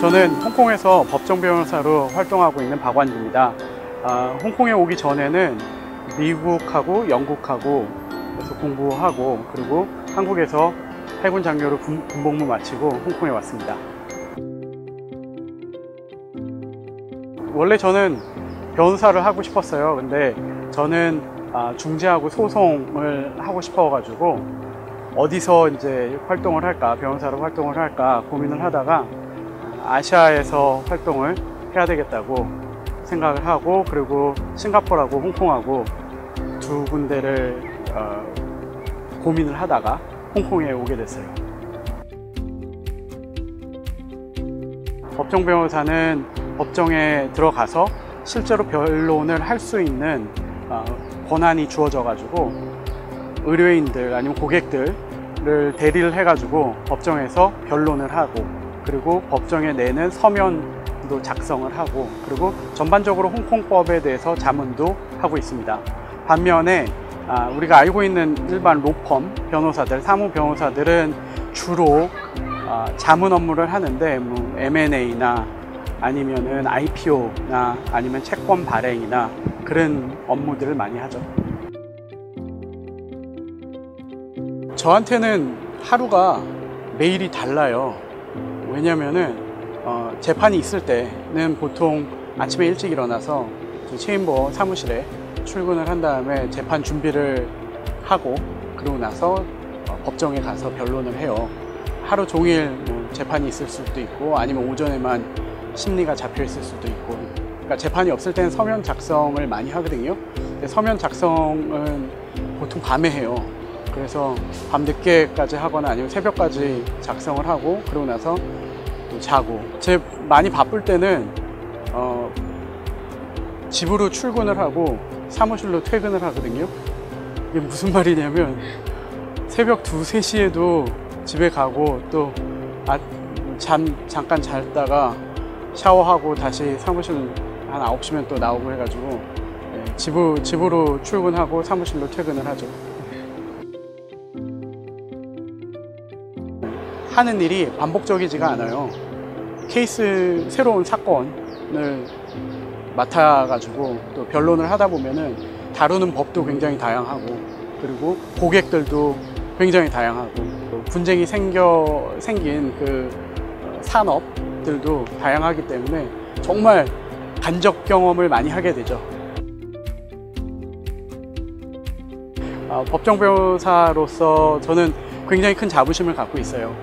저는 홍콩에서 법정 변호사로 활동하고 있는 박완규입니다. 홍콩에 오기 전에는 미국하고 영국하고 그래서 공부하고 그리고 한국에서 해군 장교로 군복무 마치고 홍콩에 왔습니다. 원래 저는 변호사를 하고 싶었어요. 근데 저는 중재하고 소송을 하고 싶어 가지고 어디서 이제 활동을 할까, 변호사로 활동을 할까 고민을 하다가 아시아에서 활동을 해야 되겠다고 생각을 하고, 그리고 싱가포르하고 홍콩하고 두 군데를 고민을 하다가 홍콩에 오게 됐어요. 법정 변호사는 법정에 들어가서 실제로 변론을 할 수 있는 권한이 주어져 가지고 의뢰인들 아니면 고객들을 대리를 해 가지고 법정에서 변론을 하고, 그리고 법정에 내는 서면도 작성을 하고, 그리고 전반적으로 홍콩법에 대해서 자문도 하고 있습니다. 반면에 우리가 알고 있는 일반 로펌 변호사들, 사무 변호사들은 주로 자문 업무를 하는데 뭐 M&A나 아니면은 IPO나 아니면 채권 발행이나 그런 업무들을 많이 하죠. 저한테는 하루가 매일이 달라요. 왜냐면은 재판이 있을 때는 보통 아침에 일찍 일어나서 체인버 사무실에 출근을 한 다음에 재판 준비를 하고, 그러고 나서 법정에 가서 변론을 해요. 하루 종일 뭐 재판이 있을 수도 있고 아니면 오전에만 심리가 잡혀 있을 수도 있고, 그러니까 재판이 없을 때는 서면 작성을 많이 하거든요. 근데 서면 작성은 보통 밤에 해요. 그래서 밤 늦게까지 하거나 아니면 새벽까지 작성을 하고, 그러고 나서 또 자고. 많이 바쁠 때는 집으로 출근을 하고 사무실로 퇴근을 하거든요. 이게 무슨 말이냐면 새벽 2, 3시에도 집에 가고 또 잠깐 잤다가 샤워하고 다시 사무실 한 9시면 또 나오고 해가지고 집으로 출근하고 사무실로 퇴근을 하죠. 하는 일이 반복적이지가 않아요. 새로운 사건을 맡아가지고 또 변론을 하다 보면은 다루는 법도 굉장히 다양하고, 그리고 고객들도 굉장히 다양하고, 또 분쟁이 생긴 그 산업들도 다양하기 때문에 정말 간접 경험을 많이 하게 되죠. 법정 변호사로서 저는 굉장히 큰 자부심을 갖고 있어요.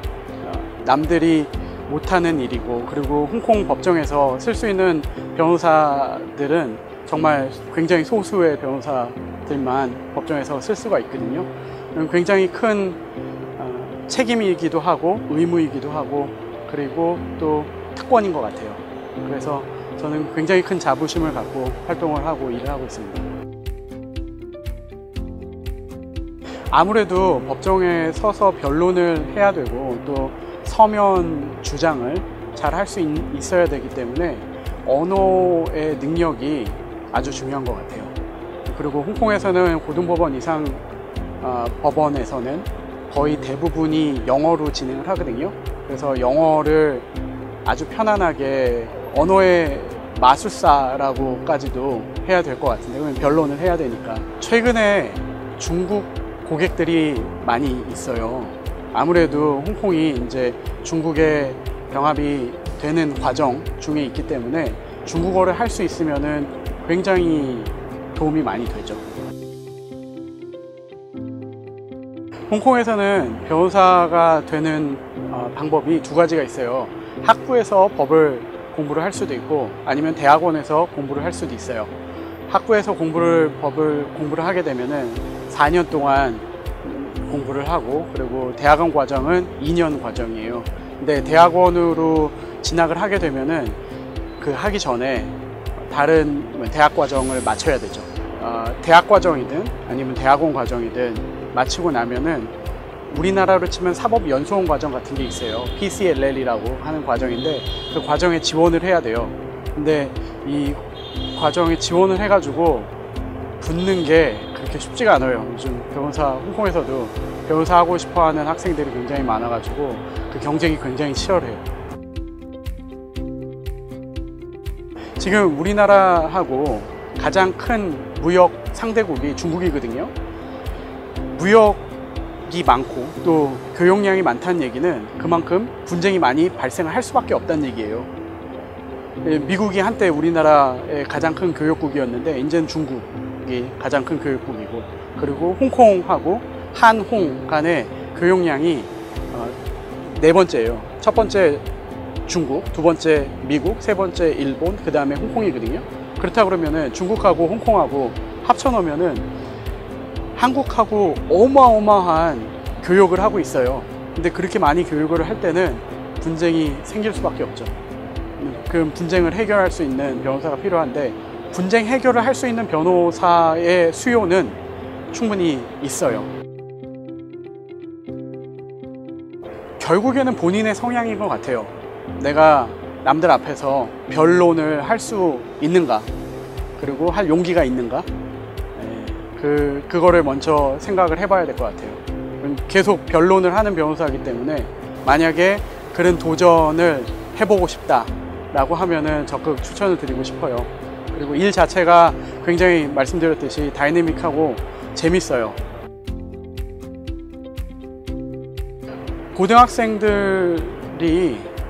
남들이 못하는 일이고, 그리고 홍콩 법정에서 쓸 수 있는 변호사들은 정말 굉장히 소수의 변호사들만 법정에서 쓸 수가 있거든요. 굉장히 큰 책임이기도 하고 의무이기도 하고, 그리고 또 특권인 것 같아요. 그래서 저는 굉장히 큰 자부심을 갖고 활동을 하고 일을 하고 있습니다. 아무래도 법정에 서서 변론을 해야 되고 또 서면 주장을 잘 할 수 있어야 되기 때문에 언어의 능력이 아주 중요한 것 같아요. 그리고 홍콩에서는 고등법원 이상 법원에서는 거의 대부분이 영어로 진행을 하거든요. 그래서 영어를 아주 편안하게 언어의 마술사라고까지도 해야 될 것 같은데, 그러면 변론을 해야 되니까. 최근에 중국 고객들이 많이 있어요. 아무래도 홍콩이 이제 중국에 병합이 되는 과정 중에 있기 때문에 중국어를 할 수 있으면은 굉장히 도움이 많이 되죠. 홍콩에서는 변호사가 되는 방법이 두 가지가 있어요. 학부에서 법을 공부를 할 수도 있고 아니면 대학원에서 공부를 할 수도 있어요. 학부에서 법을 공부를 하게 되면은 4년 동안 공부를 하고, 그리고 대학원 과정은 2년 과정이에요. 근데 대학원으로 진학을 하게 되면은 그 하기 전에 다른 대학 과정을 마쳐야 되죠. 대학 과정이든 아니면 대학원 과정이든 마치고 나면은 우리나라로 치면 사법연수원 과정 같은 게 있어요. PCLL이라고 하는 과정인데 그 과정에 지원을 해야 돼요. 근데 이 과정에 지원을 해가지고 붙는 게 그렇게 쉽지가 않아요. 요즘 홍콩에서도 변호사 하고 싶어 하는 학생들이 굉장히 많아가지고 그 경쟁이 굉장히 치열해요. 지금 우리나라하고 가장 큰 무역 상대국이 중국이거든요. 무역이 많고 또 교역량이 많다는 얘기는 그만큼 분쟁이 많이 발생할 수밖에 없다는 얘기예요. 미국이 한때 우리나라의 가장 큰 교역국이었는데 이제는 중국이 가장 큰 교역국이고, 그리고 홍콩하고 한홍 간의 교역량이 네 번째예요. 첫 번째 중국, 두 번째 미국, 세 번째 일본, 그 다음에 홍콩이거든요. 그렇다 그러면은 중국하고 홍콩하고 합쳐놓으면은 한국하고 어마어마한 교역을 하고 있어요. 근데 그렇게 많이 교역을 할 때는 분쟁이 생길 수밖에 없죠. 그 분쟁을 해결할 수 있는 변호사가 필요한데, 분쟁 해결을 할 수 있는 변호사의 수요는 충분히 있어요. 결국에는 본인의 성향인 것 같아요. 내가 남들 앞에서 변론을 할 수 있는가, 그리고 할 용기가 있는가, 그거를 먼저 생각을 해봐야 될 것 같아요. 계속 변론을 하는 변호사이기 때문에 만약에 그런 도전을 해보고 싶다라고 하면은 적극 추천을 드리고 싶어요. 그리고 일 자체가 굉장히 말씀드렸듯이 다이내믹하고 재밌어요. 고등학생들이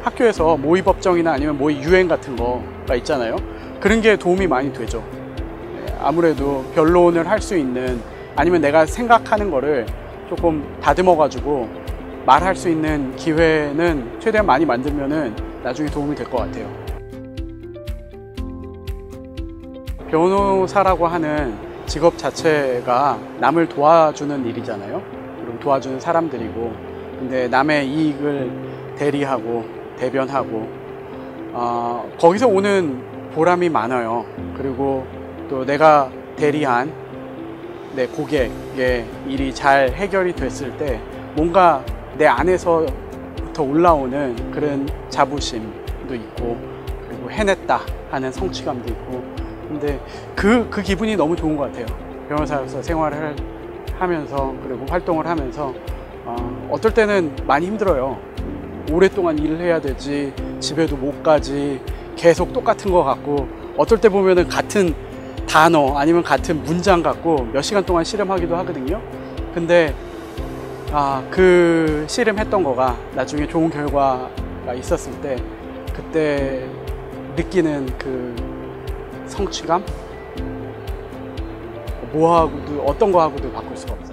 학교에서 모의법정이나 아니면 모의 유행 같은 거가 있잖아요. 그런 게 도움이 많이 되죠. 아무래도 변론을 할 수 있는, 아니면 내가 생각하는 거를 조금 다듬어 가지고 말할 수 있는 기회는 최대한 많이 만들면은 나중에 도움이 될 것 같아요. 변호사라고 하는 직업 자체가 남을 도와주는 일이잖아요. 그리고 도와주는 사람들이고, 근데 남의 이익을 대리하고 대변하고 거기서 오는 보람이 많아요. 그리고 또 내가 대리한 내 고객의 일이 잘 해결이 됐을 때 뭔가 내 안에서부터 올라오는 그런 자부심도 있고, 그리고 해냈다 하는 성취감도 있고, 근데 그 기분이 너무 좋은 것 같아요. 변호사로서 생활을 하면서, 그리고 활동을 하면서 어떨 때는 많이 힘들어요. 오랫동안 일을 해야 되지, 집에도 못 가지, 계속 똑같은 거 같고, 어떨 때 보면은 같은 단어 아니면 같은 문장 갖고 몇 시간 동안 씨름하기도 하거든요. 근데 그 씨름했던 거가 나중에 좋은 결과가 있었을 때, 그때 느끼는 그 성취감, 뭐하고도, 어떤 거하고도 바꿀 수가 없어요.